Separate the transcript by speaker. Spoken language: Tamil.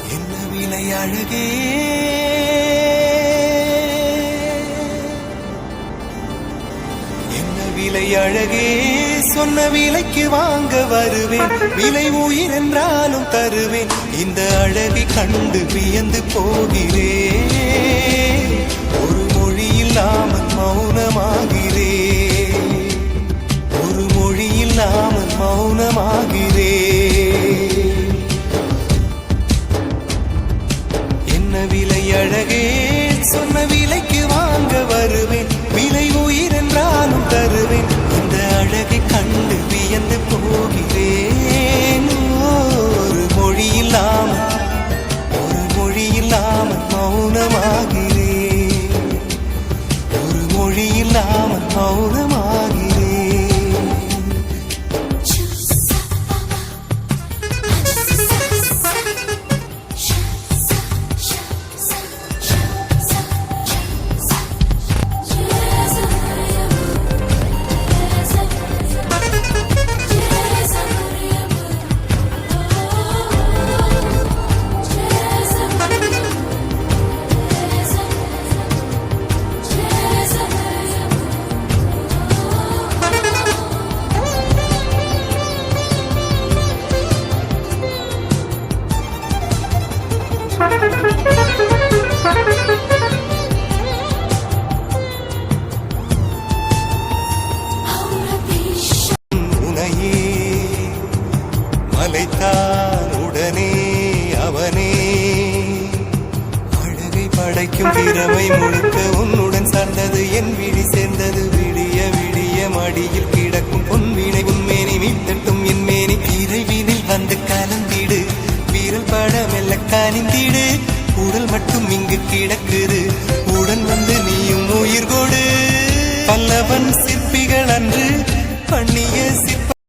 Speaker 1: என்ன விலை அழகே என்ன விலை அழகே சொன்ன விலைக்கு வாங்க வருவேன் விலை உயிர் என்றாலும் தருவேன் இந்த அழகை கண்டு வியந்து போகிறேன் ஒரு மொழி இல்லாமல் மௌனமாகிறேன் ஒரு மொழி இல்லாமல் மௌனமாகிறேன் என்ன விலை அழகே சொன்ன விலைக்கு வாங்க வருவேன் விலை உயிர் என்றாலும் தருவேன் இந்த அழகை கண்டு வியந்து போகிறேன் ஒரு மொழி இல்லாமல் மௌனமாகிறேன் ஒரு மொழி இல்லாமல் மௌனமாகிறேன் மலைத்தான் உடனே அவனே அழகை படைக்கும் திறமை முழுக்க உன்னுடன் சார்ந்தது என் விழி சேர்ந்தது விடிய விடிய மடியில் கிடக்கும் பொன்வினை உன்மேனி மீட்டட்டும் என் மேனி இறைவினில் வந்து கலந்திடு வீரல் பட மெல்ல கனிந்திடு உடல் மட்டும் இங்கு கிடக்குது உடன் வந்து நீயும் உயிர் கொடு பல்லவன் சிற்பிகள் அன்று பண்ணிய சிற்ப